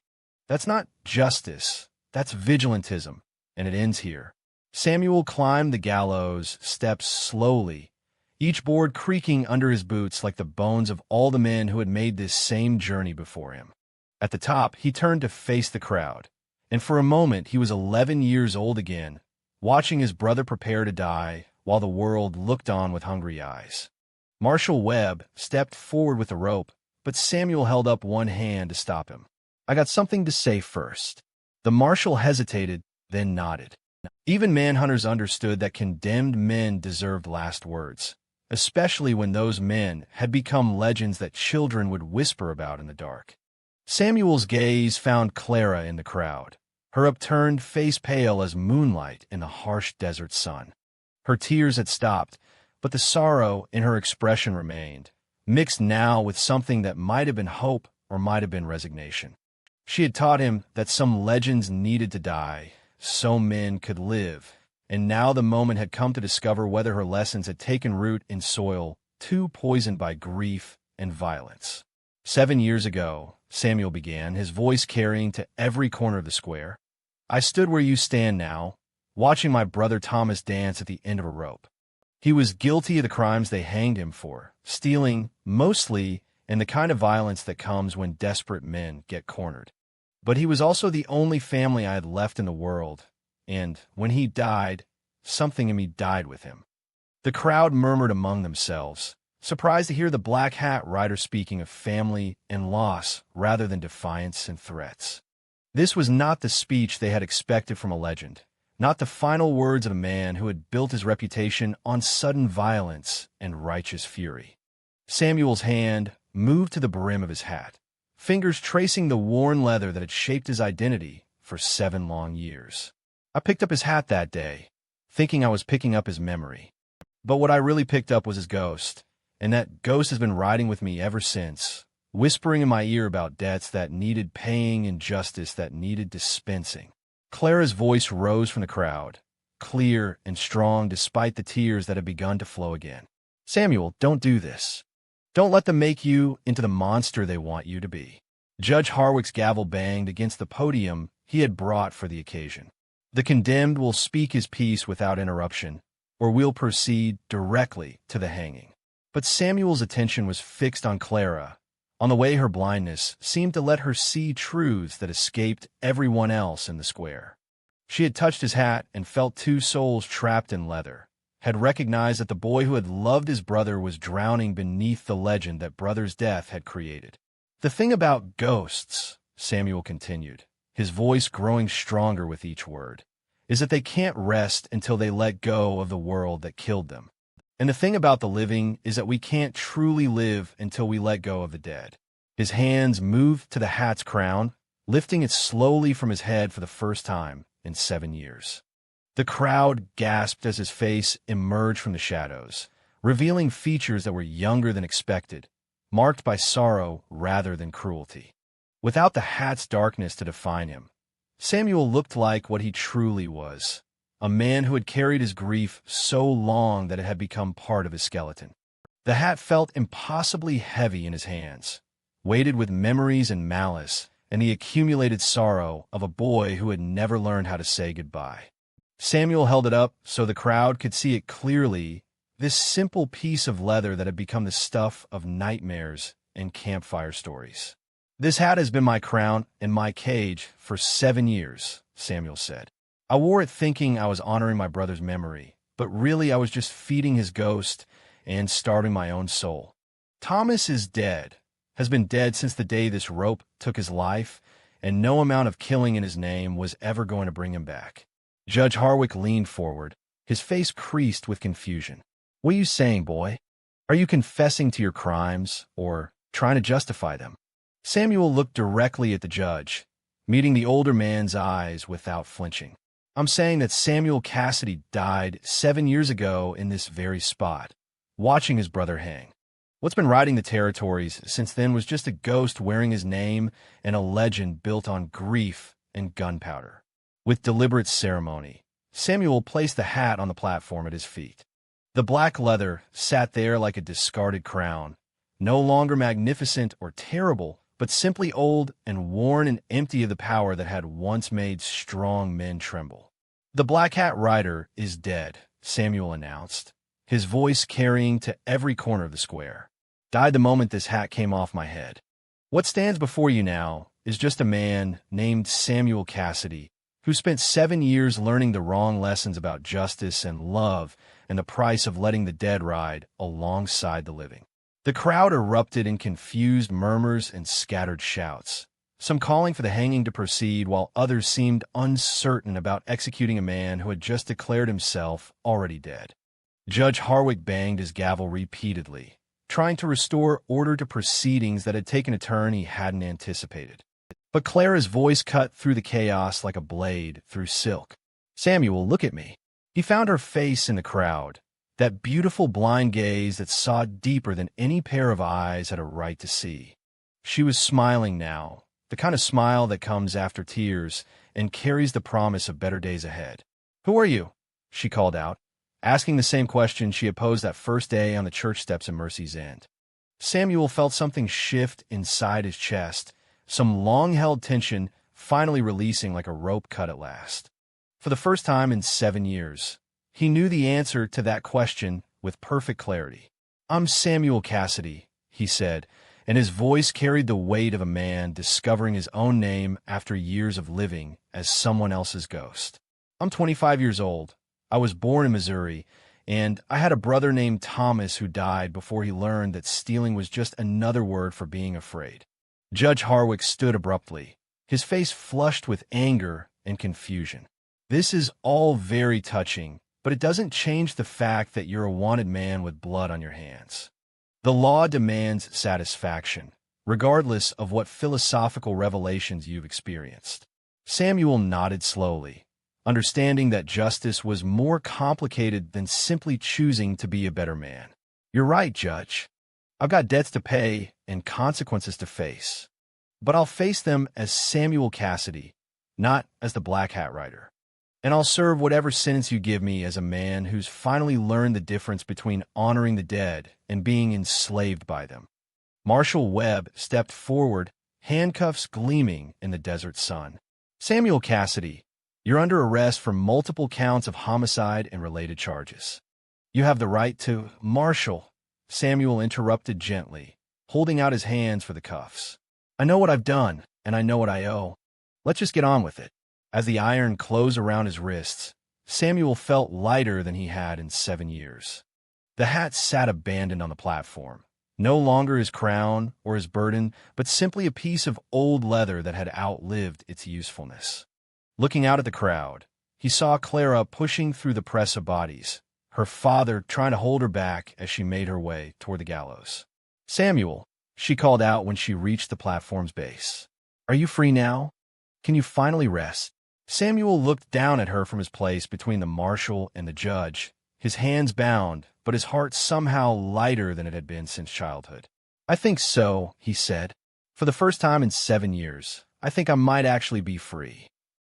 That's not justice, that's vigilantism, and it ends here." Samuel climbed the gallows steps slowly, each board creaking under his boots like the bones of all the men who had made this same journey before him. At the top, he turned to face the crowd, and for a moment he was 11 years old again, watching his brother prepare to die while the world looked on with hungry eyes. Marshal Webb stepped forward with the rope, but Samuel held up one hand to stop him. "I got something to say first." The marshal hesitated, then nodded. Even manhunters understood that condemned men deserved last words, especially when those men had become legends that children would whisper about in the dark. Samuel's gaze found Clara in the crowd, her upturned face pale as moonlight in the harsh desert sun. Her tears had stopped, but the sorrow in her expression remained, mixed now with something that might have been hope or might have been resignation. She had taught him that some legends needed to die so men could live, and now the moment had come to discover whether her lessons had taken root in soil too poisoned by grief and violence. 7 years ago, Samuel began, his voice carrying to every corner of the square, "I stood where you stand now, watching my brother Thomas dance at the end of a rope. He was guilty of the crimes they hanged him for, stealing, mostly, and the kind of violence that comes when desperate men get cornered. But he was also the only family I had left in the world, and when he died, something in me died with him." The crowd murmured among themselves, surprised to hear the black hat rider speaking of family and loss rather than defiance and threats. This was not the speech they had expected from a legend, not the final words of a man who had built his reputation on sudden violence and righteous fury. Samuel's hand moved to the brim of his hat, fingers tracing the worn leather that had shaped his identity for 7 long years. "I picked up his hat that day, thinking I was picking up his memory. But what I really picked up was his ghost, and that ghost has been riding with me ever since, whispering in my ear about debts that needed paying and justice that needed dispensing." Clara's voice rose from the crowd, clear and strong despite the tears that had begun to flow again. "Samuel, don't do this. Don't let them make you into the monster they want you to be." Judge Harwick's gavel banged against the podium he had brought for the occasion. "The condemned will speak his piece without interruption, or we'll proceed directly to the hanging." But Samuel's attention was fixed on Clara, on the way her blindness seemed to let her see truths that escaped everyone else in the square. She had touched his hat and felt 2 souls trapped in leather, had recognized that the boy who had loved his brother was drowning beneath the legend that brother's death had created. "The thing about ghosts," Samuel continued, his voice growing stronger with each word, "is that they can't rest until they let go of the world that killed them. And the thing about the living is that we can't truly live until we let go of the dead." His hands moved to the hat's crown, lifting it slowly from his head for the first time in 7 years. The crowd gasped as his face emerged from the shadows, revealing features that were younger than expected, marked by sorrow rather than cruelty. Without the hat's darkness to define him, Samuel looked like what he truly was, a man who had carried his grief so long that it had become part of his skeleton. The hat felt impossibly heavy in his hands, weighted with memories and malice and the accumulated sorrow of a boy who had never learned how to say goodbye. Samuel held it up so the crowd could see it clearly, this simple piece of leather that had become the stuff of nightmares and campfire stories. "This hat has been my crown and my cage for 7 years, Samuel said. I wore it thinking I was honoring my brother's memory, but really I was just feeding his ghost and starving my own soul. Thomas is dead, has been dead since the day this rope took his life, and no amount of killing in his name was ever going to bring him back. Judge Harwick leaned forward, his face creased with confusion. What are you saying, boy? Are you confessing to your crimes, or trying to justify them? Samuel looked directly at the judge, meeting the older man's eyes without flinching. I'm saying that Samuel Cassidy died 7 years ago in this very spot, watching his brother hang. What's been riding the territories since then was just a ghost wearing his name and a legend built on grief and gunpowder. With deliberate ceremony, Samuel placed the hat on the platform at his feet. The black leather sat there like a discarded crown, no longer magnificent or terrible, but simply old and worn and empty of the power that had once made strong men tremble. The Black Hat Rider is dead, Samuel announced, his voice carrying to every corner of the square. Died the moment this hat came off my head. What stands before you now is just a man named Samuel Cassidy, who spent 7 years learning the wrong lessons about justice and love and the price of letting the dead ride alongside the living. The crowd erupted in confused murmurs and scattered shouts, some calling for the hanging to proceed while others seemed uncertain about executing a man who had just declared himself already dead. Judge Harwick banged his gavel repeatedly, trying to restore order to proceedings that had taken a turn he hadn't anticipated. But Clara's voice cut through the chaos like a blade through silk. Samuel, look at me. He found her face in the crowd, that beautiful blind gaze that saw deeper than any pair of eyes had a right to see. She was smiling now, the kind of smile that comes after tears and carries the promise of better days ahead. Who are you? She called out, asking the same question she had posed that first day on the church steps in Mercy's End. Samuel felt something shift inside his chest, some long-held tension finally releasing like a rope cut at last. For the first time in 7 years, he knew the answer to that question with perfect clarity. I'm Samuel Cassidy, he said, and his voice carried the weight of a man discovering his own name after years of living as someone else's ghost. I'm 25 years old. I was born in Missouri, and I had a brother named Thomas who died before he learned that stealing was just another word for being afraid. Judge Harwick stood abruptly, his face flushed with anger and confusion. This is all very touching, but it doesn't change the fact that you're a wanted man with blood on your hands. The law demands satisfaction, regardless of what philosophical revelations you've experienced. Samuel nodded slowly, understanding that justice was more complicated than simply choosing to be a better man. You're right, Judge. I've got debts to pay and consequences to face. But I'll face them as Samuel Cassidy, not as the Black Hat Rider. And I'll serve whatever sentence you give me as a man who's finally learned the difference between honoring the dead and being enslaved by them. Marshal Webb stepped forward, handcuffs gleaming in the desert sun. Samuel Cassidy, you're under arrest for multiple counts of homicide and related charges. You have the right to— Marshal, Samuel interrupted gently, holding out his hands for the cuffs. I know what I've done, and I know what I owe. Let's just get on with it. As the iron closed around his wrists, Samuel felt lighter than he had in 7 years. The hat sat abandoned on the platform, no longer his crown or his burden, but simply a piece of old leather that had outlived its usefulness. Looking out at the crowd, he saw Clara pushing through the press of bodies, her father trying to hold her back as she made her way toward the gallows. Samuel, she called out when she reached the platform's base. Are you free now? Can you finally rest? Samuel looked down at her from his place between the marshal and the judge, his hands bound, but his heart somehow lighter than it had been since childhood. I think so, he said. For the first time in 7 years, I think I might actually be free.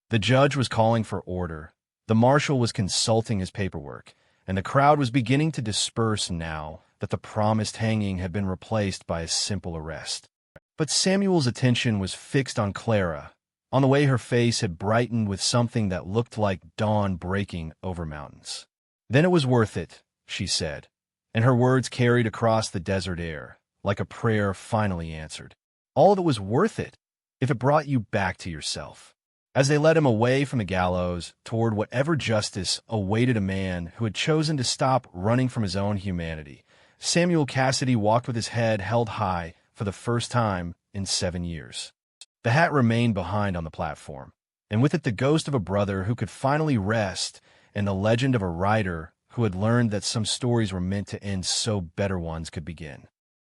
The judge was calling for order, the marshal was consulting his paperwork, and the crowd was beginning to disperse now that the promised hanging had been replaced by a simple arrest. But Samuel's attention was fixed on Clara, on the way her face had brightened with something that looked like dawn breaking over mountains. Then it was worth it, she said, and her words carried across the desert air, like a prayer finally answered. All of it was worth it, if it brought you back to yourself. As they led him away from the gallows toward whatever justice awaited a man who had chosen to stop running from his own humanity, Samuel Cassidy walked with his head held high, for the first time in 7 years. The hat remained behind on the platform, and with it the ghost of a brother who could finally rest and the legend of a writer who had learned that some stories were meant to end so better ones could begin.